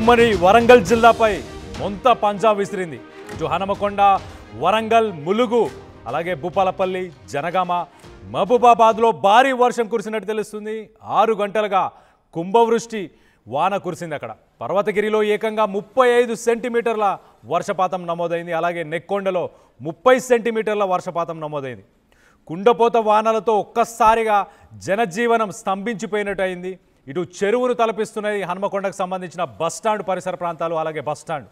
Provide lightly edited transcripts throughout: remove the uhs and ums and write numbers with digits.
ఉమ్మడి వరంగల్ జిల్లాపై మొంత పంజా విసిరింది. ఇటు హనుమకొండ, వరంగల్, ములుగు, అలాగే భూపాలపల్లి, జనగామ, మహబూబాబాద్లో భారీ వర్షం కురిసినట్టు తెలుస్తుంది. 6 గంటలుగా కుంభవృష్టి వాన కురిసింది. అక్కడ పర్వతగిరిలో ఏకంగా 35 సెంటీమీటర్ల వర్షపాతం నమోదైంది. అలాగే నెక్కొండలో 30 సెంటీమీటర్ల వర్షపాతం నమోదైంది. కుండపోత వానలతో ఒక్కసారిగా జనజీవనం స్తంభించిపోయినట్టు అయింది. ఇటు చెరువును తలపిస్తున్నది హనుమకొండకు సంబంధించిన బస్టాండ్ పరిసర ప్రాంతాలు, అలాగే బస్టాండ్.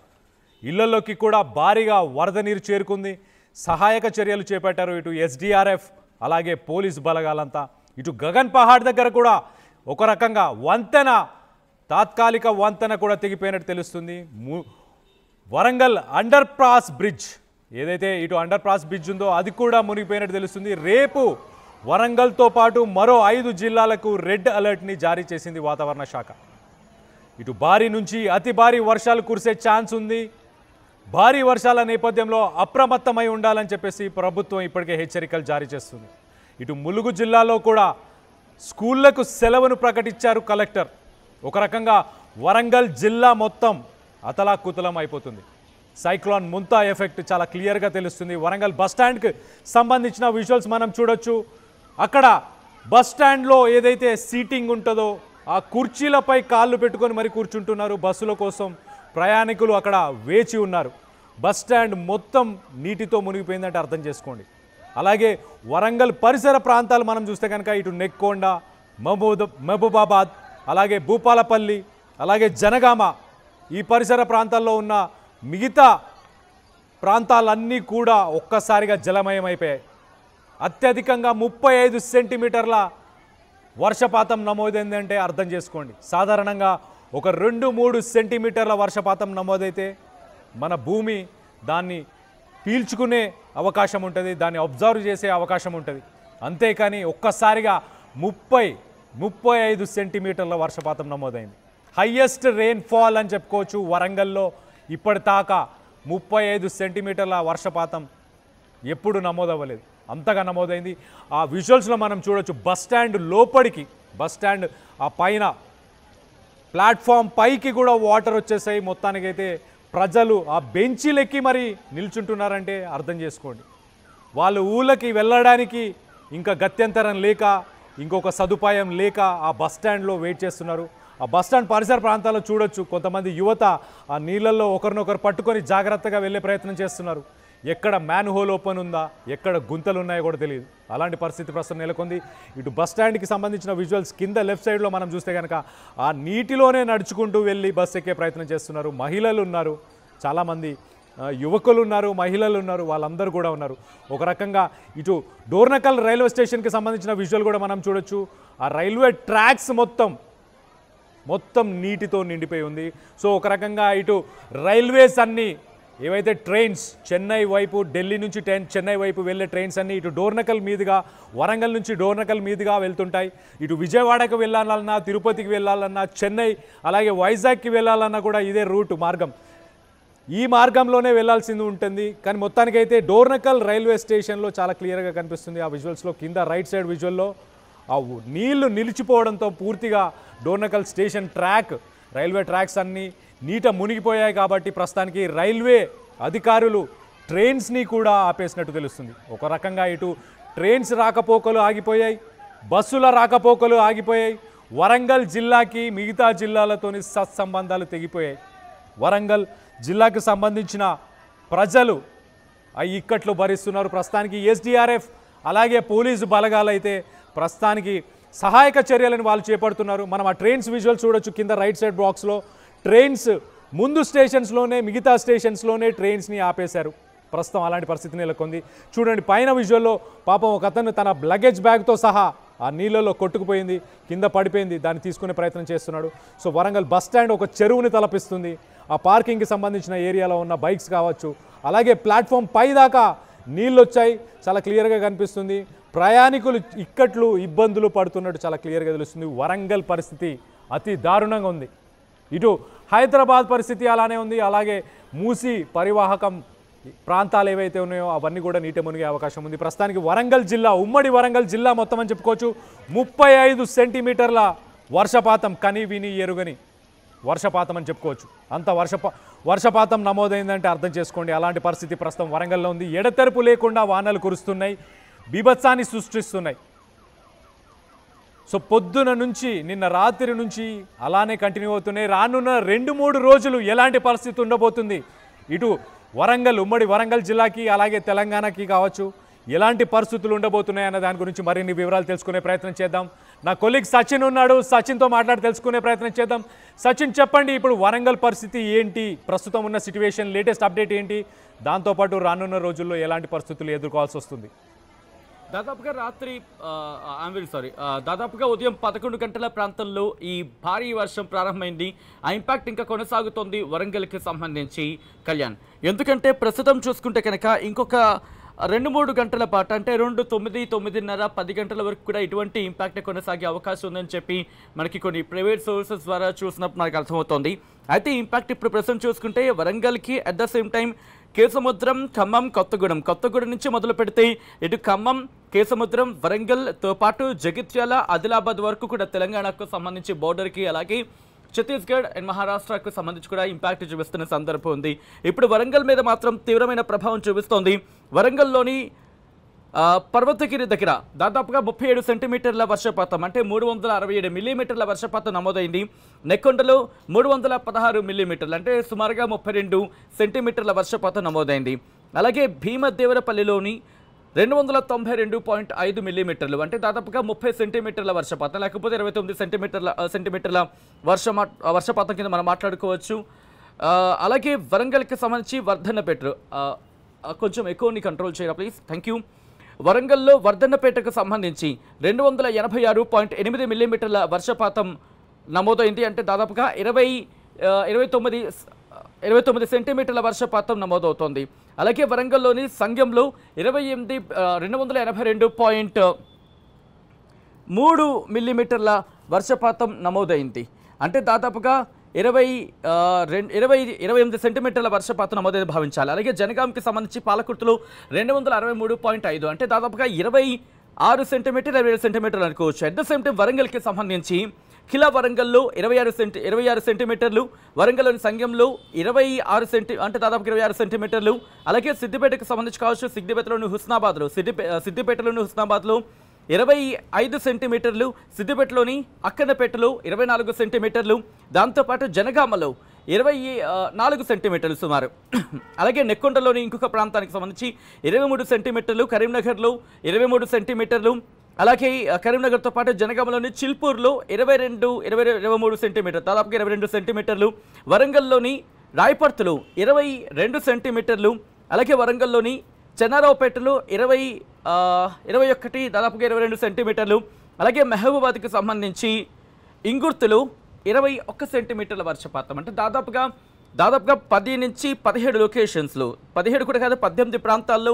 ఇళ్లలోకి కూడా భారీగా వరద నీరు చేరుకుంది. సహాయక చర్యలు చేపట్టారు ఇటు ఎస్డిఆర్ఎఫ్, అలాగే పోలీస్ బలగాలంతా. ఇటు గగన్ పహాడ్ దగ్గర కూడా ఒక రకంగా వంతెన, తాత్కాలిక వంతెన కూడా తెగిపోయినట్టు తెలుస్తుంది. వరంగల్ అండర్ పాస్ బ్రిడ్జ్, ఏదైతే ఇటు అండర్ పాస్ బ్రిడ్జ్ ఉందో అది కూడా మునిగిపోయినట్టు తెలుస్తుంది. రేపు వరంగల్తో పాటు మరో 5 జిల్లాలకు రెడ్ అలర్ట్ని జారీ చేసింది వాతావరణ శాఖ. ఇటు భారీ నుంచి అతి భారీ వర్షాలు కురిసే ఛాన్స్ ఉంది. భారీ వర్షాల నేపథ్యంలో అప్రమత్తమై ఉండాలని చెప్పేసి ప్రభుత్వం ఇప్పటికే హెచ్చరికలు జారీ చేస్తుంది. ఇటు ములుగు జిల్లాలో కూడా స్కూళ్లకు సెలవును ప్రకటించారు కలెక్టర్. ఒక రకంగా వరంగల్ జిల్లా మొత్తం అతలాకుతలం అయిపోతుంది. సైక్లోన్ ముంతా ఎఫెక్ట్ చాలా క్లియర్గా తెలుస్తుంది. వరంగల్ బస్టాండ్కి సంబంధించిన విజువల్స్ మనం చూడొచ్చు. అక్కడ బస్టాండ్లో ఏదైతే సీటింగ్ ఉంటుందో ఆ కుర్చీలపై కాళ్ళు పెట్టుకొని మరి కూర్చుంటున్నారు. బస్సుల కోసం ప్రయాణికులు అక్కడ వేచి ఉన్నారు. బస్టాండ్ మొత్తం నీటితో మునిగిపోయిందంటే అర్థం చేసుకోండి. అలాగే వరంగల్ పరిసర ప్రాంతాలు మనం చూస్తే కనుక ఇటు నెక్కొండ, మహబూబాబాద్, అలాగే భూపాలపల్లి, అలాగే జనగామ, ఈ పరిసర ప్రాంతాల్లో ఉన్న మిగతా ప్రాంతాలన్నీ కూడా ఒక్కసారిగా జలమయం అయిపోయాయి. అత్యధికంగా 35 సెంటీమీటర్ల వర్షపాతం నమోదైందంటే అర్థం చేసుకోండి. సాధారణంగా ఒక 2-3 సెంటీమీటర్ల వర్షపాతం నమోదైతే మన భూమి దాన్ని పీల్చుకునే అవకాశం ఉంటుంది, దాన్ని అబ్జర్వ్ చేసే అవకాశం ఉంటుంది. అంతేకాని ఒక్కసారిగా 30-35 సెంటీమీటర్ల వర్షపాతం నమోదైంది. హయ్యెస్ట్ రెయిన్ఫాల్ అని చెప్పుకోవచ్చు. వరంగల్లో ఇప్పటిదాకా 35 సెంటీమీటర్ల వర్షపాతం ఎప్పుడు నమోదవ్వలేదు, అంతగా నమోదైంది. ఆ విజువల్స్లో మనం చూడొచ్చు. బస్టాండ్ లోపలికి, బస్టాండ్ ఆ పైన ప్లాట్ఫామ్ పైకి కూడా వాటర్ వచ్చేసాయి. మొత్తానికైతే ప్రజలు ఆ బెంచీలెక్కి మరి నిల్చుంటున్నారంటే అర్థం చేసుకోండి. వాళ్ళు ఊళ్ళకి వెళ్ళడానికి ఇంకా గత్యంతరం లేక, ఇంకొక సదుపాయం లేక ఆ బస్టాండ్లో వెయిట్ చేస్తున్నారు. ఆ బస్టాండ్ పరిసర ప్రాంతాల్లో చూడొచ్చు కొంతమంది యువత ఆ నీళ్ళల్లో ఒకరినొకరు పట్టుకొని జాగ్రత్తగా వెళ్ళే ప్రయత్నం చేస్తున్నారు. ఎక్కడ మ్యాన్ హోల్ ఓపెన్ ఉందా, ఎక్కడ గుంతలు ఉన్నాయో కూడా తెలియదు. అలాంటి పరిస్థితి ప్రస్తుతం నెలకొంది. ఇటు బస్టాండ్కి సంబంధించిన విజువల్స్ కింద లెఫ్ట్ సైడ్లో మనం చూస్తే కనుక ఆ నీటిలోనే నడుచుకుంటూ వెళ్ళి బస్సు ఎక్కే ప్రయత్నం చేస్తున్నారు. మహిళలు ఉన్నారు, చాలామంది యువకులు ఉన్నారు, మహిళలు ఉన్నారు, వాళ్ళందరూ కూడా ఉన్నారు. ఒక రకంగా ఇటు డోర్నకల్ రైల్వే స్టేషన్కి సంబంధించిన విజువల్ కూడా మనం చూడొచ్చు. ఆ రైల్వే ట్రాక్స్ మొత్తం నీటితో నిండిపోయి ఉంది. సో ఒక రకంగా ఇటు రైల్వేస్ అన్నీ ఏవైతే ట్రైన్స్ చెన్నై వైపు, ఢిల్లీ నుంచి చెన్నై వైపు వెళ్ళే ట్రైన్స్ అన్నీ ఇటు డోర్నకల్ మీదుగా, వరంగల్ నుంచి డోర్నకల్ మీదుగా వెళ్తుంటాయి. ఇటు విజయవాడకు వెళ్ళాలన్నా, తిరుపతికి వెళ్ళాలన్నా, చెన్నై అలాగే వైజాగ్కి వెళ్ళాలన్నా కూడా ఇదే రూట్ మార్గం. ఈ మార్గంలోనే వెళ్లాల్సింది ఉంటుంది. కానీ మొత్తానికైతే డోర్నకల్ రైల్వే స్టేషన్లో చాలా క్లియర్గా కనిపిస్తుంది. ఆ విజువల్స్లో కింద రైట్ సైడ్ విజువల్లో ఆ నీళ్లు నిలిచిపోవడంతో పూర్తిగా డోర్నకల్ స్టేషన్ రైల్వే ట్రాక్స్ అన్నీ నీట మునిగిపోయాయి. కాబట్టి ప్రస్తుతానికి రైల్వే అధికారులు ట్రైన్స్ని కూడా ఆపేసినట్టు తెలుస్తుంది. ఒక రకంగా ఇటు ట్రైన్స్ రాకపోకలు ఆగిపోయాయి, బస్సుల రాకపోకలు ఆగిపోయాయి. వరంగల్ జిల్లాకి మిగతా జిల్లాలతోని సత్సంబంధాలు తెగిపోయాయి. వరంగల్ జిల్లాకు సంబంధించిన ప్రజలు ఆ ఇక్కట్లు భరిస్తున్నారు. ప్రస్తుతానికి ఎస్డిఆర్ఎఫ్ అలాగే పోలీసు బలగాలు అయితే ప్రస్తుతానికి సహాయక చర్యలను వాళ్ళు చేపడుతున్నారు. మనం ఆ ట్రైన్స్ విజువల్ చూడొచ్చు కింద రైట్ సైడ్ బాక్స్లో. ట్రైన్స్ ముందు స్టేషన్స్లోనే, మిగతా స్టేషన్స్లోనే ట్రైన్స్ని ఆపేశారు. ప్రస్తుతం అలాంటి పరిస్థితి నెలకొంది. చూడండి పైన విజువల్లో పాపం ఒక అతను తన లగేజ్ బ్యాగ్తో సహా ఆ నీళ్ళలో కొట్టుకుపోయింది, కింద పడిపోయింది, దాన్ని తీసుకునే ప్రయత్నం చేస్తున్నాడు. సో వరంగల్ బస్టాండ్ ఒక చెరువుని తలపిస్తుంది. ఆ పార్కింగ్కి సంబంధించిన ఏరియాలో ఉన్న బైక్స్ కావచ్చు, అలాగే ప్లాట్ఫామ్ పై దాకా నీళ్ళు వచ్చాయి, చాలా క్లియర్గా కనిపిస్తుంది. ప్రయాణికులు ఇక్కట్లు ఇబ్బందులు పడుతున్నట్టు చాలా క్లియర్గా తెలుస్తుంది. వరంగల్ పరిస్థితి అతి దారుణంగా ఉంది. ఇటు హైదరాబాద్ పరిస్థితి అలానే ఉంది. అలాగే మూసి పరివాహకం ప్రాంతాలు ఏవైతే ఉన్నాయో అవన్నీ కూడా నీట మునిగే అవకాశం ఉంది. ప్రస్తుతానికి వరంగల్ జిల్లా, ఉమ్మడి వరంగల్ జిల్లా మొత్తం అని చెప్పుకోవచ్చు 35 సెంటీమీటర్ల వర్షపాతం కని విని ఎరుగని వర్షపాతం అని చెప్పుకోవచ్చు. అంత వర్షపాతం నమోదైందంటే అర్థం చేసుకోండి. అలాంటి పరిస్థితి ప్రస్తుతం వరంగల్లో ఉంది. ఎడతెరపు లేకుండా వానలు కురుస్తున్నాయి, బీభత్సాన్ని సృష్టిస్తున్నాయి. సో పొద్దున నుంచి నిన్న రాత్రి నుంచి అలానే కంటిన్యూ అవుతున్నాయి. రానున్న 2-3 రోజులు ఎలాంటి పరిస్థితి ఉండబోతుంది, ఇటు వరంగల్, ఉమ్మడి వరంగల్ జిల్లాకి అలాగే తెలంగాణకి కావచ్చు, ఎలాంటి పరిస్థితులు ఉండబోతున్నాయి అన్న దాని గురించి మరిన్ని వివరాలు తెలుసుకునే ప్రయత్నం చేద్దాం. నా కొలీగ్ సచిన్ ఉన్నాడు, సచిన్తో మాట్లాడి తెలుసుకునే ప్రయత్నం చేద్దాం. సచిన్, చెప్పండి, ఇప్పుడు వరంగల్ పరిస్థితి ఏంటి, ప్రస్తుతం ఉన్న సిచ్యువేషన్, లేటెస్ట్ అప్డేట్ ఏంటి, దాంతోపాటు రానున్న రోజుల్లో ఎలాంటి పరిస్థితులు ఎదుర్కోవాల్సి వస్తుంది? దాదాపుగా దాదాపుగా ఉదయం 11 గంటల ప్రాంతంలో ఈ భారీ వర్షం ప్రారంభమైంది. ఆ ఇంపాక్ట్ ఇంకా కొనసాగుతోంది వరంగల్కి సంబంధించి కళ్యాణ్. ఎందుకంటే ప్రస్తుతం చూసుకుంటే కనుక ఇంకొక 2-3 గంటల పాటు, అంటే 2, 9, 9:30, 10 గంటల వరకు కూడా ఇటువంటి ఇంపాక్ట్ కొనసాగే అవకాశం ఉందని చెప్పి మనకి కొన్ని ప్రైవేట్ సోర్సెస్ ద్వారా చూసినప్పుడు మనకు అర్థమవుతోంది. అయితే ఇంపాక్ట్ ఇప్పుడు ప్రస్తుతం చూసుకుంటే వరంగల్కి at the same time Kesamudram, Khammam, Kothagudem నుంచి మొదలు పెడితే ఇటు ఖమ్మం, కేసముద్రం, వరంగల్తో పాటు జగిత్యాల, ఆదిలాబాద్ వరకు కూడా తెలంగాణకు సంబంధించి బోర్డర్కి, అలాగే ఛత్తీస్గఢ్ అండ్ మహారాష్ట్రకు సంబంధించి కూడా ఇంపాక్ట్ చూపిస్తున్న సందర్భం ఉంది. ఇప్పుడు వరంగల్ మీద మాత్రం తీవ్రమైన ప్రభావం చూపిస్తోంది. వరంగల్లోని పర్వతగిరి దగ్గర దాదాపుగా 37 సెంటీమీటర్ల వర్షపాతం, అంటే 367 మిల్లీమీటర్ల వర్షపాతం నమోదైంది. నెక్కొండలో 316 మిల్లీమీటర్లు, అంటే సుమారుగా 32 సెంటీమీటర్ల వర్షపాతం నమోదైంది. అలాగే భీమదేవరపల్లిలోని 292.5 మిల్లీమీటర్లు, అంటే దాదాపుగా 30 సెంటీమీటర్ల వర్షపాతం, లేకపోతే 29 సెంటీమీటర్ల వర్షపాతం కింద మనం మాట్లాడుకోవచ్చు. అలాగే వరంగల్కి సంబంధించి వర్ధన్నపేటలో కొంచెం ఎక్కువని కంట్రోల్ చేయరా ప్లీజ్, థ్యాంక్ యూ. వరంగల్లో వర్ధన్నపేటకు సంబంధించి 286.8 మిల్లీమీటర్ల వర్షపాతం నమోదైంది, అంటే దాదాపుగా 29 సెంటీమీటర్ల వర్షపాతం నమోదవుతోంది. అలాగే వరంగల్లోని సంగంలో 282.3 మిల్లీమీటర్ల వర్షపాతం నమోదైంది, అంటే దాదాపుగా 28 సెంటీమీటర్ల వర్షపాతం నమోదైంది భావించాలి. అలాగే జనగాంకి సంబంధించి పాలకుర్తిలో 263.5, అంటే దాదాపుగా 26 సెంటీమీటర్లు, 27 సెంటీమీటర్లు అనుకోవచ్చు. అట్ ద సేమ్ టైం వరంగల్కి సంబంధించి ఖిలా వరంగల్లో 26 సెంటీమీటర్లు, వరంగల్లోని సంగంలో 26 అంటే దాదాపు 26 సెంటీమీటర్లు. అలాగే సిద్దిపేటకు సంబంధించి కావచ్చు, సిద్దిపేటలోని హుస్నాబాద్లో 25 సెంటీమీటర్లు, సిద్దిపేటలోని అక్కన్నపేటలో 24 సెంటీమీటర్లు, దాంతోపాటు జనగామలో 24 సెంటీమీటర్లు సుమారు. అలాగే నెక్కొండలోని ఇంకొక ప్రాంతానికి సంబంధించి 23 సెంటీమీటర్లు, కరీంనగర్లో 23 సెంటీమీటర్లు, అలాగే కరీంనగర్తో పాటు జనగామలోని చిల్పూర్లో 23 సెంటీమీటర్లు, దాదాపుగా 22 సెంటీమీటర్లు, వరంగల్లోని రాయపర్తిలో 22 సెంటీమీటర్లు, అలాగే వరంగల్లోని చెన్నారావుపేటలో 21, దాదాపుగా 22 సెంటీమీటర్లు, అలాగే మహబూబాద్కి సంబంధించి ఇంగుర్తులో 21 సెంటీమీటర్ల వర్షపాతం, అంటే దాదాపుగా 10 నుంచి 17 లొకేషన్స్లో, 17 కూడా కాదు 18 ప్రాంతాల్లో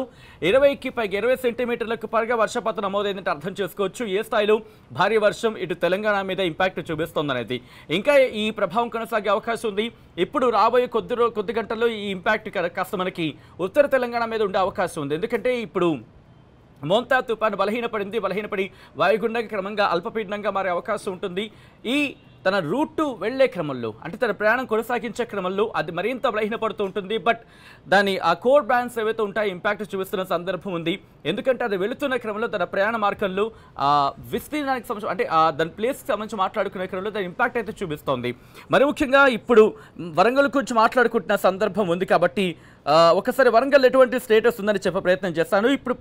20కి పైగా 20 సెంటీమీటర్లకు పైగా వర్షపాతం నమోదైందంటే అర్థం చేసుకోవచ్చు ఏ స్థాయిలో భారీ వర్షం ఇటు తెలంగాణ మీద ఇంపాక్ట్ చూపిస్తోందనేది. ఇంకా ఈ ప్రభావం కొనసాగే అవకాశం ఉంది. ఇప్పుడు రాబోయే కొద్ది గంటల్లో ఈ ఇంపాక్ట్ కాస్త మనకి ఉత్తర తెలంగాణ మీద ఉండే అవకాశం ఉంది. ఎందుకంటే ఇప్పుడు మోంతా తుఫాను బలహీనపడి వాయుగుండంగా క్రమంగా అల్పపీడనంగా మారే అవకాశం ఉంటుంది. ఈ తన రూటు వెళ్లే క్రమంలో, అంటే తన ప్రయాణం కొనసాగించే క్రమంలో అది మరింత బలహీనపడుతూ ఉంటుంది. బట్ దాని ఆ కోర్ బ్యాండ్స్ ఏవైతే ఉంటాయో ఇంపాక్ట్ చూపిస్తున్న సందర్భం ఉంది. ఎందుకంటే అది వెళుతున్న క్రమంలో తన ప్రయాణ మార్గంలో విస్తీర్ణానికి సంబంధించి, అంటే దాని ప్లేస్కి సంబంధించి మాట్లాడుకునే క్రమంలో దాని ఇంపాక్ట్ అయితే చూపిస్తోంది. మరి ముఖ్యంగా ఇప్పుడు వరంగల్ గురించి మాట్లాడుకుంటున్న సందర్భం ఉంది కాబట్టి ఒకసారి వరంగల్ ఎటువంటి స్టేటస్ ఉందని చెప్పే ప్రయత్నం చేస్తాను. ఇప్పుడు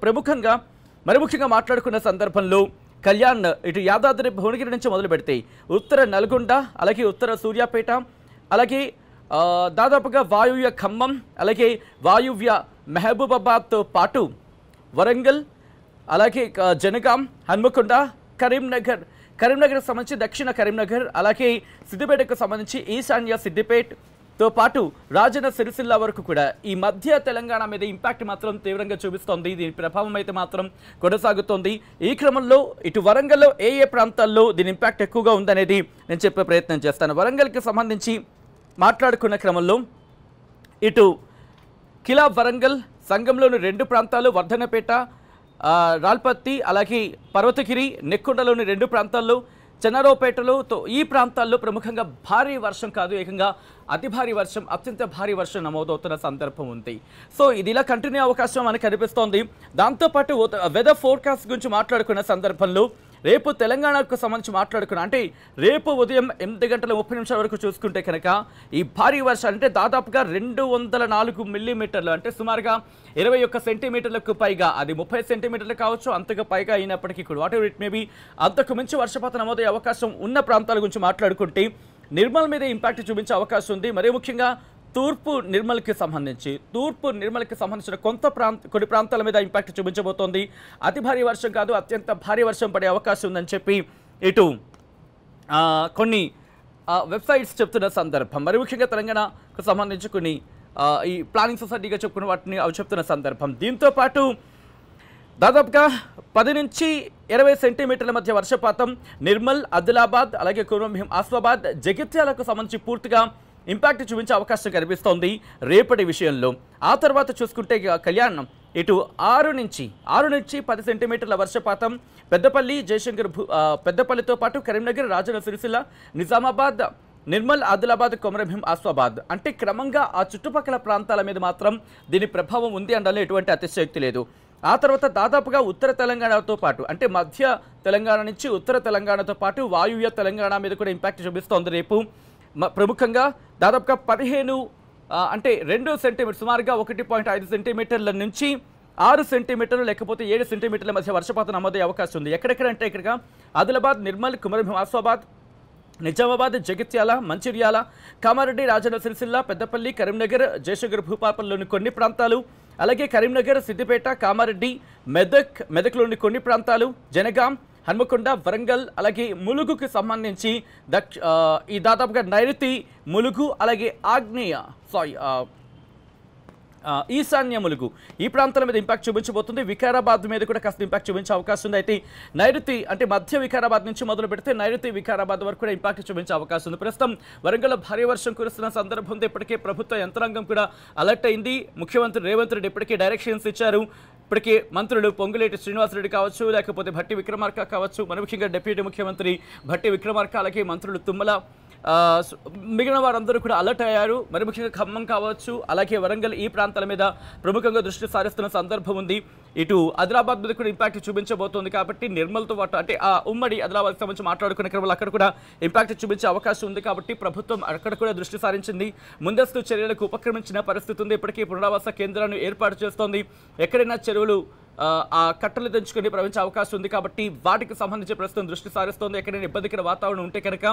మరి ముఖ్యంగా మాట్లాడుకున్న సందర్భంలో కళ్యాణ్, ఇటు యాదాద్రి భువనగిరి నుంచి మొదలు పెడితే ఉత్తర నల్గొండ, అలాగే ఉత్తర సూర్యాపేట, అలాగే దాదాపుగా వాయువ్య ఖమ్మం, అలాగే వాయువ్య మహబూబాబాద్తో పాటు వరంగల్, అలాగే జనగాం, హన్మకొండ, కరీంనగర్ సంబంధించి దక్షిణ కరీంనగర్, అలాగే సిద్దిపేటకు సంబంధించి ఈశాన్య సిద్దిపేటతో పాటు రాజన్న సిరిసిల్ల వరకు కూడా ఈ మధ్య తెలంగాణ మీద ఇంపాక్ట్ మాత్రం తీవ్రంగా చూపిస్తోంది. దీని ప్రభావం అయితే మాత్రం కొనసాగుతోంది. ఈ క్రమంలో ఇటు వరంగల్లో ఏ ప్రాంతాల్లో దీని ఇంపాక్ట్ ఎక్కువగా ఉందనేది నేను చెప్పే ప్రయత్నం చేస్తాను. వరంగల్కి సంబంధించి మాట్లాడుకున్న క్రమంలో ఇటు ఖిలా వరంగల్ సంఘంలోని 2 ప్రాంతాలు, వర్ధన్నపేట, రాల్పత్తి, అలాగే పర్వతగిరి, నెక్కొండలోని 2 ప్రాంతాల్లో చెన్నారావుపేటలో ఈ ప్రాంతాల్లో ప్రముఖంగా భారీ వర్షం కాదు, ఏకంగా అతి భారీ వర్షం, అత్యంత భారీ వర్షం నమోదవుతున్న సందర్భం ఉంది. సో ఇది ఇలా కంటిన్యూ అవకాశం మనకు కనిపిస్తోంది. దాంతోపాటు వెదర్ ఫోర్కాస్ట్ గురించి మాట్లాడుకున్న సందర్భంలో రేపు తెలంగాణకు సంబంధించి మాట్లాడుకున్నా అంటే రేపు ఉదయం 8:30 వరకు చూసుకుంటే కనుక ఈ భారీ వర్షాలు అంటే దాదాపుగా 204 మిల్లీమీటర్లు అంటే సుమారుగా 21 సెంటీమీటర్లకు పైగా, అది 30 సెంటీమీటర్లు కావచ్చు, అంతకు పైగా అయినప్పటికీ కూడా what ever it may be అంతకు మించి వర్షపాతం నమోదయ్యే అవకాశం ఉన్న ప్రాంతాల గురించి మాట్లాడుకుంటే నిర్మల్ మీద ఇంపాక్ట్ చూపించే అవకాశం ఉంది. మరీ ముఖ్యంగా తూర్పు నిర్మల్కి సంబంధించిన కొన్ని ప్రాంతాల మీద ఇంపాక్ట్ చూపించబోతోంది. అతి భారీ వర్షం కాదు, అత్యంత భారీ వర్షం పడే అవకాశం ఉందని చెప్పి ఇటు కొన్ని వెబ్సైట్స్ చెప్తున్న సందర్భం. మరి ముఖ్యంగా తెలంగాణకు సంబంధించి కొన్ని ఈ ప్లానింగ్ సొసైటీగా చెప్పుకున్న వాటిని అవి చెప్తున్న సందర్భం. దీంతో పాటు దాదాపుగా 10 నుంచి 20 సెంటీమీటర్ల మధ్య వర్షపాతం నిర్మల్, ఆదిలాబాద్, అలాగే కొమరంభీం, ఆసిఫాబాద్, జగిత్యాలకు సంబంధించి పూర్తిగా ఇంపాక్ట్ చూపించే అవకాశం కనిపిస్తోంది రేపటి విషయంలో. ఆ తర్వాత చూసుకుంటే కళ్యాణ్ ఇటు 6 నుంచి 10 సెంటీమీటర్ల వర్షపాతం పెద్దపల్లి, జయశంకర్ పెద్దపల్లితో పాటు కరీంనగర్, రాజన్న సిరిసిల్ల, నిజామాబాద్, నిర్మల్, ఆదిలాబాద్, కొమరంభీం, ఆసిఫాబాద్ అంటే క్రమంగా ఆ చుట్టుపక్కల ప్రాంతాల మీద మాత్రం దీని ప్రభావం ఉంది అనడంలో ఎటువంటి అతిశయోక్తి లేదు. ఆ తర్వాత దాదాపుగా ఉత్తర తెలంగాణతో పాటు అంటే మధ్య తెలంగాణ నుంచి ఉత్తర తెలంగాణతో పాటు వాయువ్య తెలంగాణ మీద కూడా ఇంపాక్ట్ చూపిస్తోంది రేపు. ప్రముఖంగా దాదాపుగా 15 అంటే 2 సెంటీమీటర్ సుమారుగా 1.5 సెంటీమీటర్ల నుంచి 6 సెంటీమీటర్లు లేకపోతే 7 సెంటీమీటర్ల మధ్య వర్షపాతం నమోదయ్యే అవకాశం ఉంది. ఎక్కడెక్కడంటే ఇక్కడగా ఆదిలాబాద్, నిర్మల్, కుమరంభీం, ఆసిఫాబాద్, నిజామాబాద్, జగిత్యాల, మంచిర్యాల, కామారెడ్డి, రాజన్న సిరిసిల్ల, పెద్దపల్లి, కరీంనగర్, జయశంకర్ భూపాలపల్లిలోని కొన్ని ప్రాంతాలు, అలాగే కరీంనగర్, సిద్దిపేట, కామారెడ్డి, మెదక్లోని కొన్ని ప్రాంతాలు, జనగాం, హన్మకొండ, వరంగల్, అలాగే ములుగుకి సంబంధించి ఈ దాదాపుగా నైరుతి ములుగు, అలాగే ఈశాన్య ములుగు ఈ ప్రాంతాల మీద ఇంపాక్ట్ చూపించబోతుంది. వికారాబాద్ మీద కూడా కాస్త ఇంపాక్ట్ చూపించే అవకాశం ఉంది. అయితే నైరుతి అంటే మధ్య వికారాబాద్ నుంచి మొదలు పెడితే నైరుతి వికారాబాద్ వరకు కూడా ఇంపాక్ట్ చూపించే అవకాశం ఉంది. ప్రస్తుతం వరంగల్లో భారీ వర్షం కురుస్తున్న సందర్భంలో ఇప్పటికే ప్రభుత్వ యంత్రాంగం కూడా అలర్ట్ అయింది. ముఖ్యమంత్రి రేవంత్ రెడ్డి ఇప్పటికే డైరెక్షన్స్ ఇచ్చారు. ఇప్పటికే మంత్రులు పొంగులేటి శ్రీనివాసరెడ్డి కావచ్చు, లేకపోతే భట్టి విక్రమార్క కావచ్చు, మరి ముఖ్యంగా డిప్యూటీ ముఖ్యమంత్రి భట్టి విక్రమార్క, అలాగే మంత్రులు తుమ్మల, మిగిలిన వారందరూ కూడా అలర్ట్ అయ్యారు. మరి ముఖ్యంగా ఖమ్మం కావచ్చు, అలాగే వరంగల్ ఈ ప్రాంతాల మీద ప్రముఖంగా దృష్టి సారిస్తున్న సందర్భం ఉంది. ఇటు ఆదిలాబాద్ మీద కూడా ఇంపాక్ట్ చూపించబోతోంది. కాబట్టి నిర్మల్తో పాటు అంటే ఆ ఉమ్మడి ఆదిలాబాద్కి సంబంధించి మాట్లాడుకునే క్రమంలో అక్కడ కూడా ఇంపాక్ట్ చూపించే అవకాశం ఉంది. కాబట్టి ప్రభుత్వం అక్కడ కూడా దృష్టి సారించింది. ముందస్తు చర్యలకు ఉపక్రమించిన పరిస్థితి ఉంది. ఇప్పటికీ పునరావాస కేంద్రాలను ఏర్పాటు చేస్తోంది. ఎక్కడైనా చెరువులు ఆ కట్టలు తెంచుకొని ప్రవహించే అవకాశం ఉంది. కాబట్టి వాటికి సంబంధించి ప్రస్తుతం దృష్టి సారిస్తోంది. ఎక్కడైనా ఇబ్బందికర వాతావరణం ఉంటే కనుక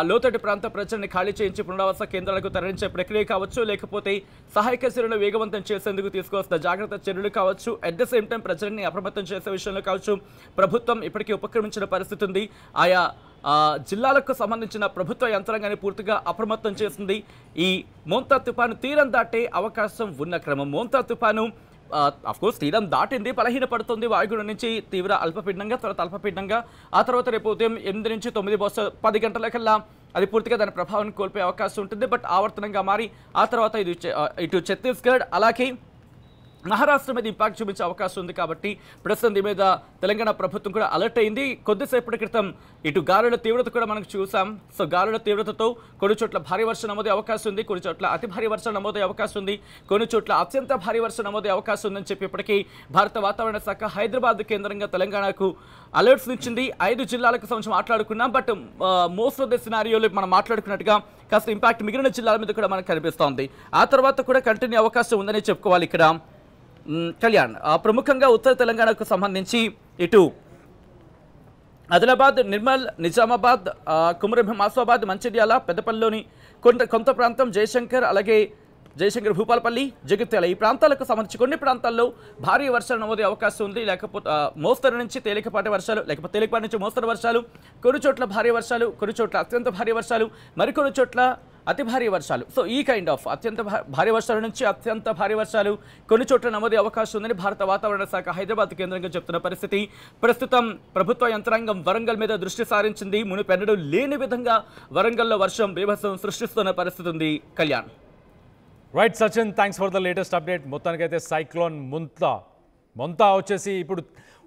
లోతట్టు ప్రాంత ప్రజల్ని ఖాళీ చేయించి పునరావాస కేంద్రాలకు తరలించే ప్రక్రియ కావచ్చు, లేకపోతే సహాయక చర్యలు వేగవంతం చేసేందుకు తీసుకొస్తున్న జాగ్రత్త చర్యలు కావచ్చు, అట్ ద సేమ్ టైం ప్రజల్ని అప్రమత్తం చేసే విషయంలో కావచ్చు ప్రభుత్వం ఇప్పటికీ ఉపక్రమించిన పరిస్థితి ఉంది. ఆయా జిల్లాలకు సంబంధించిన ప్రభుత్వ యంత్రాంగాన్ని పూర్తిగా అప్రమత్తం చేసింది. ఈ మోంతా తుఫాను తీరం దాటే అవకాశం ఉన్న క్రమం. మోంతా తుఫాను అఫ్కోర్స్ తీరం దాటింది, బలహీనపడుతుంది. వాయుగుండం నుంచి తీవ్ర అల్పపీడనంగా, తర్వాత అల్పపీడనంగా, ఆ తర్వాత రేపు ఉదయం 8 నుంచి 9 బహుశా 10 గంటలకల్లా అది పూర్తిగా దాని ప్రభావాన్ని కోల్పోయే అవకాశం ఉంటుంది. బట్ ఆవర్తనంగా మారి ఆ తర్వాత ఇటు ఛత్తీస్గఢ్ అలాగే మహారాష్ట్ర మీద ఇంపాక్ట్ చూపించే అవకాశం ఉంది. కాబట్టి ప్రస్తుతం దీని మీద తెలంగాణ ప్రభుత్వం కూడా అలర్ట్ అయింది. కొద్దిసేపటి క్రితం ఇటు గాలుల తీవ్రత కూడా మనకు చూసాం. సో గాలుల తీవ్రతతో కొన్ని చోట్ల భారీ వర్షం నమోదే అవకాశం ఉంది, కొన్ని చోట్ల అతి భారీ వర్షం నమోదే అవకాశం ఉంది, కొన్ని చోట్ల అత్యంత భారీ వర్షం నమోదే అవకాశం ఉందని చెప్పి ఇప్పటికీ భారత వాతావరణ శాఖ హైదరాబాద్ కేంద్రంగా తెలంగాణకు అలర్ట్స్ ఇచ్చింది. 5 జిల్లాలకు సంబంధించి మాట్లాడుకున్నాం. బట్ మోస్ట్ ఆఫ్ ద సినారియోలో మనం మాట్లాడుకున్నట్టుగా కాస్త ఇంపాక్ట్ మిగిలిన జిల్లాల మీద కూడా మనకు కనిపిస్తోంది. ఆ తర్వాత కూడా కంటిన్యూ అవకాశం ఉందని చెప్పుకోవాలి. ఇక్కడ కళ్యాణ్ ప్రముఖంగా ఉత్తర తెలంగాణకు సంబంధించి ఇటు ఆదిలాబాద్, నిర్మల్, నిజామాబాద్, కుమరంభీం, ఆసిఫాబాద్, మంచిర్యాల, పెద్దపల్లిలోని కొంత ప్రాంతం, జయశంకర్, అలాగే జయశంకర్ భూపాలపల్లి, జగిత్యాల ఈ ప్రాంతాలకు సంబంధించి కొన్ని ప్రాంతాల్లో భారీ వర్షాలు నమోదే అవకాశం ఉంది. లేకపోతే మోస్తరు నుంచి తేలికపాటి వర్షాలు, లేకపోతే తేలికపాటి నుంచి మోస్తరు వర్షాలు, కొన్ని చోట్ల భారీ వర్షాలు, కొన్ని చోట్ల అత్యంత భారీ వర్షాలు, మరికొన్ని చోట్ల అతి భారీ వర్షాలు. సో ఈ కైండ్ ఆఫ్ అత్యంత భారీ వర్షాల నుంచి అత్యంత భారీ వర్షాలు కొన్ని చోట్ల నమోదే అవకాశం ఉందని భారత వాతావరణ శాఖ హైదరాబాద్ కేంద్రంగా చెప్తున్న పరిస్థితి. ప్రస్తుతం ప్రభుత్వ యంత్రాంగం వరంగల్ మీద దృష్టి సారించింది. మునుపెన్నడూ లేని విధంగా వరంగల్లో వర్షం బీభత్సం సృష్టిస్తున్న పరిస్థితి ఉంది. Kalyan. Right Sachin, thanks for the latest update. మొత్తానికైతే సైక్లోన్ మొంతా వచ్చేసి ఇప్పుడు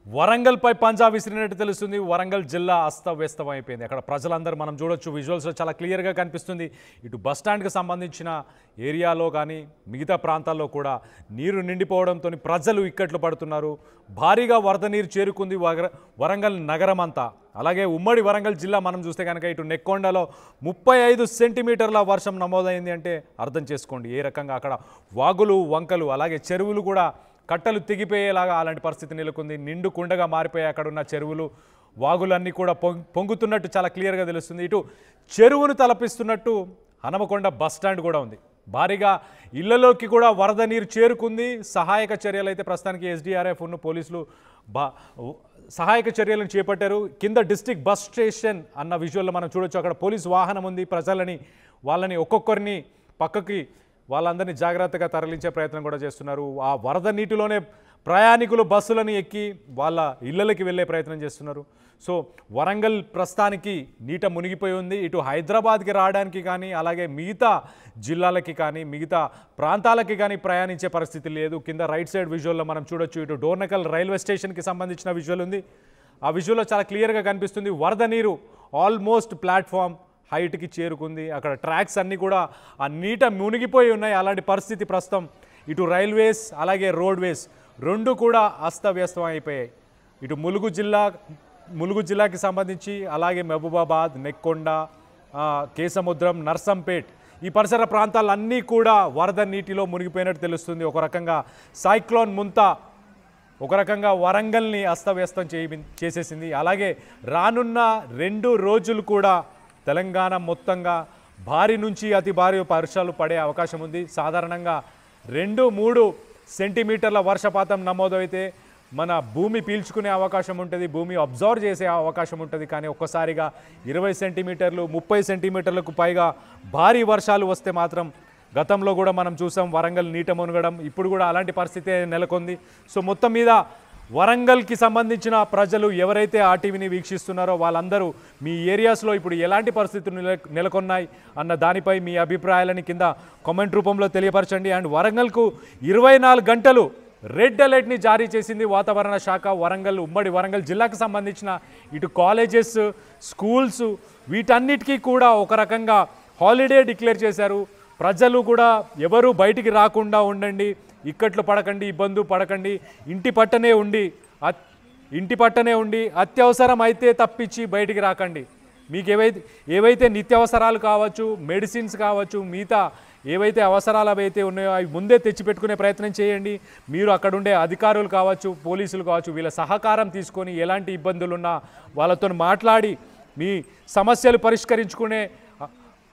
వరంగల్పై పంజా విసిరినట్టు తెలుస్తుంది. వరంగల్ జిల్లా అస్తవ్యస్తం అయిపోయింది. అక్కడ ప్రజలందరూ మనం చూడొచ్చు, విజువల్స్లో చాలా క్లియర్గా కనిపిస్తుంది. ఇటు బస్టాండ్కి సంబంధించిన ఏరియాలో కానీ మిగతా ప్రాంతాల్లో కూడా నీరు నిండిపోవడంతో ప్రజలు ఇక్కట్లు పడుతున్నారు. భారీగా వరద నీరు చేరుకుంది వరంగల్ నగరం అంతా. అలాగే ఉమ్మడి వరంగల్ జిల్లా మనం చూస్తే కనుక ఇటు నెక్కొండలో 35 సెంటీమీటర్ల వర్షం నమోదైంది అంటే అర్థం చేసుకోండి ఏ రకంగా అక్కడ వాగులు వంకలు అలాగే చెరువులు కూడా కట్టలు తెగిపోయేలాగా అలాంటి పరిస్థితి నెలకొంది. నిండు కుండగా మారిపోయాయి అక్కడున్న చెరువులు, వాగులన్నీ కూడా పొంగుతున్నట్టు చాలా క్లియర్గా తెలుస్తుంది. ఇటు చెరువును తలపిస్తున్నట్టు హనుమకొండ బస్టాండ్ కూడా ఉంది. భారీగా ఇళ్లలోకి కూడా వరద నీరు చేరుకుంది. సహాయక చర్యలు అయితే ప్రస్తుతానికి ఎస్డీఆర్ఎఫ్ ఉన్న పోలీసులు సహాయక చర్యలను చేపట్టారు. కింద డిస్ట్రిక్ట్ బస్ స్టేషన్ అన్న విజువల్లో మనం చూడొచ్చు. అక్కడ పోలీసు వాహనం ఉంది. వాళ్ళని ఒక్కొక్కరిని పక్కకి వాళ్ళందరినీ జాగ్రత్తగా తరలించే ప్రయత్నం కూడా చేస్తున్నారు. ఆ వరద నీటిలోనే ప్రయాణికులు బస్సులను ఎక్కి వాళ్ళ ఇళ్లకి వెళ్ళే ప్రయత్నం చేస్తున్నారు. సో వరంగల్ ప్రస్తుతానికి నీట మునిగిపోయి ఉంది. ఇటు హైదరాబాద్కి రావడానికి కానీ అలాగే మిగతా జిల్లాలకి కానీ మిగతా ప్రాంతాలకి కానీ ప్రయాణించే పరిస్థితి లేదు. కింద రైట్ సైడ్ విజువల్లో మనం చూడొచ్చు. ఇటు డోర్నకల్ రైల్వే స్టేషన్కి సంబంధించిన విజువల్ ఉంది. ఆ విజువల్లో చాలా క్లియర్గా కనిపిస్తుంది. వరద నీరు ఆల్మోస్ట్ ప్లాట్ఫామ్ హైట్కి చేరుకుంది. అక్కడ ట్రాక్స్ అన్నీ కూడా ఆ నీట మునిగిపోయి ఉన్నాయి. అలాంటి పరిస్థితి ప్రస్తుతం ఇటు రైల్వేస్ అలాగే రోడ్వేస్ రెండు కూడా అస్తవ్యస్తం అయిపోయాయి. ఇటు ములుగు జిల్లాకి సంబంధించి అలాగే మహబూబాబాద్, నెక్కొండ, కేసముద్రం, నర్సంపేట్ ఈ పరిసర ప్రాంతాలన్నీ కూడా వరద నీటిలో మునిగిపోయినట్టు తెలుస్తుంది. ఒక రకంగా సైక్లోన్ ముంతా ఒక రకంగా వరంగల్ని అస్తవ్యస్తం చేసేసింది. అలాగే రానున్న 2 రోజులు కూడా తెలంగాణ మొత్తంగా భారీ నుంచి అతి భారీ వర్షాలు పడే అవకాశం ఉంది. సాధారణంగా 2-3 సెంటీమీటర్ల వర్షపాతం నమోదైతే మన భూమి పీల్చుకునే అవకాశం ఉంటుంది, భూమి అబ్జర్వ్ చేసే అవకాశం ఉంటుంది. కానీ ఒక్కసారిగా 20 సెంటీమీటర్లు 30 సెంటీమీటర్లకు పైగా భారీ వర్షాలు వస్తే మాత్రం గతంలో కూడా మనం చూసాం వరంగల్ నీట మునగడం. ఇప్పుడు కూడా అలాంటి పరిస్థితి నెలకొంది. సో మొత్తం మీద వరంగల్కి సంబంధించిన ప్రజలు ఎవరైతే ఆ టీవీని వీక్షిస్తున్నారో వాళ్ళందరూ మీ ఏరియాస్లో ఇప్పుడు ఎలాంటి పరిస్థితులు నెలకొన్నాయి అన్న దానిపై మీ అభిప్రాయాలని కింద కామెంట్ రూపంలో తెలియపరచండి. అండ్ వరంగల్కు 24 గంటలు రెడ్ అలర్ట్ని జారీ చేసింది వాతావరణ శాఖ. ఉమ్మడి వరంగల్ జిల్లాకు సంబంధించిన ఇటు కాలేజెస్, స్కూల్స్ వీటన్నిటికీ కూడా ఒక రకంగా హాలిడే డిక్లేర్ చేశారు. ప్రజలు కూడా ఎవరు బయటికి రాకుండా ఉండండి, ఇక్కట్లు పడకండి, ఇబ్బంది పడకండి, ఇంటి పట్టనే ఉండి అత్యవసరం అయితే తప్పించి బయటికి రాకండి. మీకు ఏవైతే నిత్యావసరాలు కావచ్చు, మెడిసిన్స్ కావచ్చు, మిగతా ఏవైతే అవసరాలు అవైతే ఉన్నాయో అవి ముందే తెచ్చిపెట్టుకునే ప్రయత్నం చేయండి. మీరు అక్కడుండే అధికారులు కావచ్చు, పోలీసులు కావచ్చు, వీళ్ళ సహకారం తీసుకొని ఎలాంటి ఇబ్బందులున్నా వాళ్ళతో మాట్లాడి మీ సమస్యలు పరిష్కరించుకునే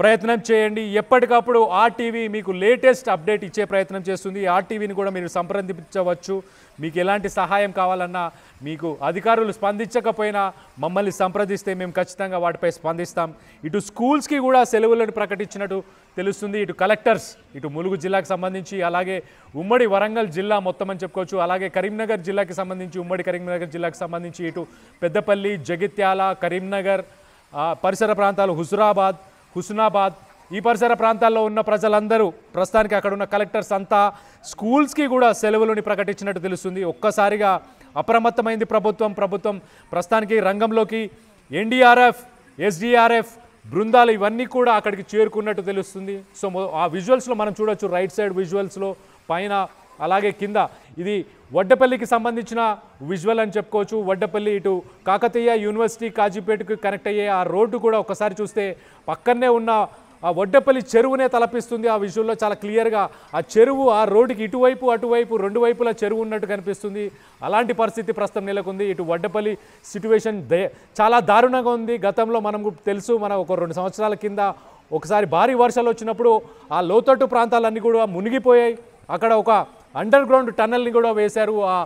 ప్రయత్నం చేయండి. ఎప్పటికప్పుడు ఆర్టీవీ మీకు లేటెస్ట్ అప్డేట్ ఇచ్చే ప్రయత్నం చేస్తుంది. ఆర్టీవీని కూడా మీరు సంప్రదించవచ్చు. మీకు ఎలాంటి సహాయం కావాలన్నా, మీకు అధికారులు స్పందించకపోయినా మమ్మల్ని సంప్రదిస్తే మేము ఖచ్చితంగా వాటిపై స్పందిస్తాం. ఇటు స్కూల్స్కి కూడా సెలవులను ప్రకటించినట్టు తెలుస్తుంది. ఇటు కలెక్టర్స్ ఇటు ములుగు జిల్లాకు సంబంధించి అలాగే ఉమ్మడి వరంగల్ జిల్లా మొత్తం అని చెప్పుకోవచ్చు. అలాగే కరీంనగర్ జిల్లాకి సంబంధించి ఉమ్మడి కరీంనగర్ జిల్లాకు సంబంధించి ఇటు పెద్దపల్లి, జగిత్యాల, కరీంనగర్ పరిసర ప్రాంతాలు, హుస్నాబాద్ ఈ పరిసర ప్రాంతాల్లో ఉన్న ప్రజలందరూ ప్రస్తుతానికి అక్కడ ఉన్న కలెక్టర్స్ అంతా స్కూల్స్కి కూడా సెలవులని ప్రకటించినట్టు తెలుస్తుంది. ఒక్కసారిగా అప్రమత్తమైంది ప్రభుత్వం ప్రస్తుతానికి రంగంలోకి ఎన్డీఆర్ఎఫ్, ఎస్డీఆర్ఎఫ్ బృందాలు ఇవన్నీ కూడా అక్కడికి చేరుకున్నట్టు తెలుస్తుంది. సో ఆ విజువల్స్లో మనం చూడొచ్చు. రైట్ సైడ్ విజువల్స్లో పైన అలాగే కింద ఇది వడ్డపల్లికి సంబంధించిన విజువల్ అని చెప్పుకోవచ్చు. వడ్డపల్లి ఇటు కాకతీయ యూనివర్సిటీ కాజీపేటకు కనెక్ట్ అయ్యే ఆ రోడ్డు కూడా ఒకసారి చూస్తే పక్కనే ఉన్న ఆ వడ్డపల్లి చెరువునే తలపిస్తుంది. ఆ విజువల్లో చాలా క్లియర్గా ఆ చెరువు ఆ రోడ్డుకి ఇటువైపు అటువైపు 2 వైపులా చెరువు ఉన్నట్టు కనిపిస్తుంది. అలాంటి పరిస్థితి ప్రస్తుతం నెలకొంది. ఇటు వడ్డపల్లి సిట్యువేషన్ చాలా దారుణంగా ఉంది. గతంలో మనకు తెలుసు, ఒక 2 సంవత్సరాల కింద ఒకసారి భారీ వర్షాలు వచ్చినప్పుడు ఆ లోతట్టు ప్రాంతాలన్నీ కూడా మునిగిపోయాయి. అక్కడ ఒక అండర్ గ్రౌండ్ టన్నల్ని కూడా వేశారు. ఆ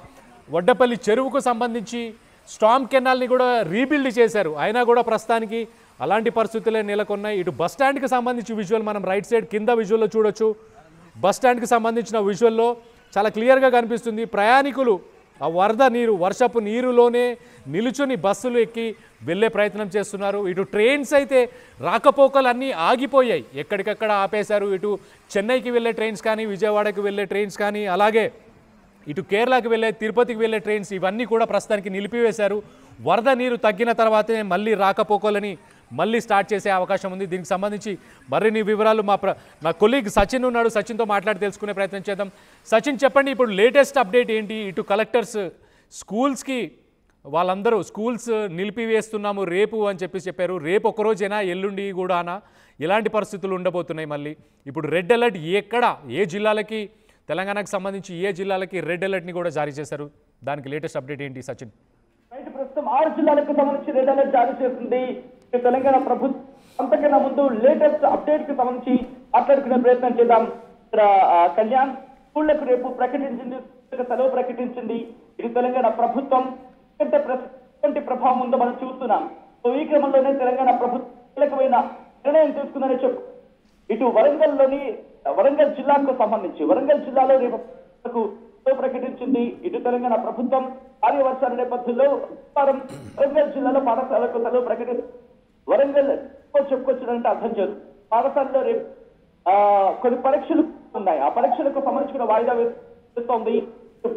వడ్డపల్లి చెరువుకు సంబంధించి స్టామ్ కెనాల్ని కూడా రీబిల్డ్ చేశారు. అయినా కూడా ప్రస్తుతానికి అలాంటి పరిస్థితులే నెలకొన్నాయి. ఇటు బస్ స్టాండ్కి సంబంధించి విజువల్ మనం రైట్ సైడ్ కింద విజువల్లో చూడొచ్చు. బస్ స్టాండ్కి సంబంధించిన విజువల్లో చాలా క్లియర్గా కనిపిస్తుంది. ప్రయాణికులు ఆ వర్షపు నీరులోనే నిలుచుని బస్సులు ఎక్కి వెళ్ళే ప్రయత్నం చేస్తున్నారు. ఇటు ట్రైన్స్ అయితే రాకపోకలు అన్నీ ఆగిపోయాయి, ఎక్కడికక్కడ ఆపేశారు. ఇటు చెన్నైకి వెళ్ళే ట్రైన్స్ కానీ, విజయవాడకి వెళ్ళే ట్రైన్స్ కానీ, అలాగే ఇటు కేరళకి వెళ్ళే తిరుపతికి వెళ్ళే ట్రైన్స్ ఇవన్నీ కూడా ప్రస్తుతానికి నిలిపివేశారు. వరద నీరు తగ్గిన తర్వాతనే మళ్ళీ రాకపోకలని మళ్ళీ స్టార్ట్ చేసే అవకాశం ఉంది. దీనికి సంబంధించి మరిన్ని వివరాలు నా కొలీగ్ సచిన్ ఉన్నాడు, సచిన్తో మాట్లాడి తెలుసుకునే ప్రయత్నం చేద్దాం. సచిన్ చెప్పండి, ఇప్పుడు లేటెస్ట్ అప్డేట్ ఏంటి? ఇటు కలెక్టర్స్ స్కూల్స్కి వాళ్ళందరూ స్కూల్స్ నిలిపివేస్తున్నాము రేపు అని చెప్పారు. రేపు ఒక్కరోజేనా, ఎల్లుండి కూడానా? ఎలాంటి పరిస్థితులు ఉండబోతున్నాయి? మళ్ళీ ఇప్పుడు రెడ్ అలర్ట్ ఏ జిల్లాలకి, తెలంగాణకు సంబంధించి ఏ జిల్లాలకి రెడ్ అలర్ట్ని కూడా జారీ చేశారు? దానికి లేటెస్ట్ అప్డేట్ ఏంటి సచిన్? ప్రస్తుతం 6 జిల్లాలకు సంబంధించి రెడ్ అలర్ట్ జారీ చేసింది తెలంగాణ ప్రభుత్వం. అంతకన్నా ముందు లేటెస్ట్ అప్డేట్ కి సంబంధించి మాట్లాడుకునే ప్రయత్నం చేద్దాం. కళ్యాణ్ స్కూళ్లకు రేపు ప్రకటించింది, సెలవు ప్రకటించింది. ఇది తెలంగాణ ప్రభుత్వం ఎటువంటి ప్రభావం ఉందో మనం చూస్తున్నాం. సో ఈ క్రమంలోనే తెలంగాణ ప్రభుత్వం కీలకమైన నిర్ణయం తీసుకుందని చెప్పు. ఇటు వరంగల్ జిల్లాకు సంబంధించి వరంగల్ జిల్లాలో రేపు ప్రకటించింది ఇటు తెలంగాణ ప్రభుత్వం. భారీ వర్షాల నేపథ్యంలో వరంగల్ జిల్లాలో పాఠశాలకు సెలవు ప్రకటించి వరంగల్ చెప్పుకొచ్చినంటే అర్థం చేదు. పాఠశాలలో రేపు కొన్ని పరీక్షలు ఉన్నాయి. ఆ పరీక్షలకు సంబంధించిన వాయిదా వేస్తోంది.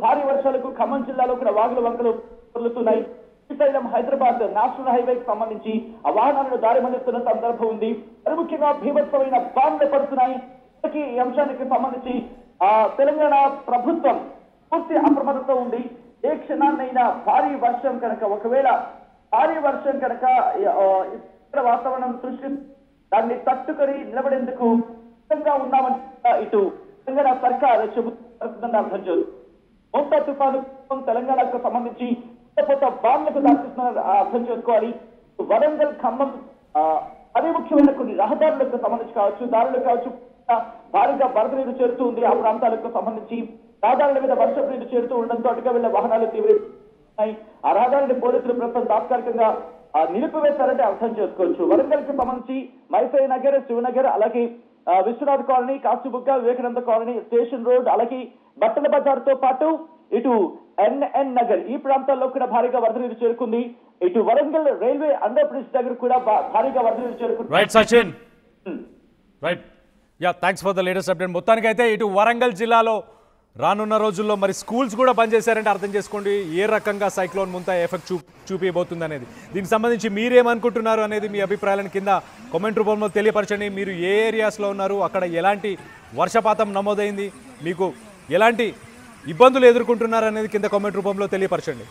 భారీ వర్షాలకు ఖమ్మం జిల్లాలో కూడా వాగులు వంకలు పొరులుతున్నాయి. శ్రీశైలం హైదరాబాద్ నేషనల్ హైవేకి సంబంధించి ఆ వాహనాలను దారి మళ్లిస్తున్న సందర్భం ఉంది. మరి ముఖ్యంగా భీభత్సమైన బాంబులు పడుతున్నాయి. ఈ అంశానికి సంబంధించి తెలంగాణ ప్రభుత్వం పూర్తి అప్రమత్తతో ఉంది. ఏ క్షణాన్నైనా భారీ వర్షం కనుక ఇక్కడ వాతావరణం దృష్టి దాన్ని తట్టుకొని నిలబడేందుకు సిద్ధంగా ఉన్నామని ఇటు తెలంగాణ సర్కార్ చెబుతుందని అర్థం చేయదు. మోంతా తుఫాను తెలంగాణకు సంబంధించి కొత్త బాంబులకు దారితీస్తున్న అర్థం చేసుకోవాలి. వరంగల్ ఖమ్మం అదే ముఖ్యమైన కొన్ని రహదారులకు సంబంధించి కావచ్చు, దారులు కావచ్చు, భారీగా వరద నీరు చేరుతూ ఉంది. ఆ ప్రాంతాలకు సంబంధించి రహదారుల మీద వర్షపు నీరు చేరుతూ ఉండడంతో అటుగా వెళ్లే వాహనాలు తీవ్రమవుతున్నాయి. ఆ రహదారిని పోలీసులు ప్రస్తుతం తాత్కాలికంగా నిలిపివేశారంటే అర్థం చేసుకోవచ్చు. వరంగల్ కి సంబంధించి మైసయ్య నగర్, శివనగర్, అలాగే Vishwanath colony, Kashibugga, Vivekananda colony, station road, అలాగే బట్టల బజార్తో పాటు ఇటు ఎన్ఎన్ నగర్ ఈ ప్రాంతాల్లో కూడా భారీగా వరద నీరు చేరుకుంది. ఇటు వరంగల్ రైల్వే అండర్ బ్రిడ్జ్ దగ్గర కూడా భారీగా వరద నీరు చేరుకుంది. Right Sachin, right, thanks for the latest update. మొత్తానికైతే ఇటు వరంగల్ జిల్లాలో రానున్న రోజుల్లో మరి స్కూల్స్ కూడా బంద్ చేశారంటే అర్థం చేసుకోండి ఏ రకంగా సైక్లోన్ ముంతా ఎఫెక్ట్ చూపించబోతుంది అనేది. దీనికి సంబంధించి మీరేమనుకుంటున్నారు అనేది మీ అభిప్రాయాలను కింద కామెంట్ రూపంలో తెలియపరచండి. మీరు ఏ ఏరియాస్లో ఉన్నారు, అక్కడ ఎలాంటి వర్షపాతం నమోదైంది, మీకు ఎలాంటి ఇబ్బందులు ఎదుర్కొంటున్నారు అనేది కింద కామెంట్ రూపంలో తెలియపరచండి.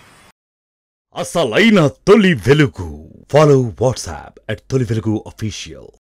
అసలైన తొలి వెలుగు. ఫాలో వాట్సాప్ @తొలి వెలుగు official.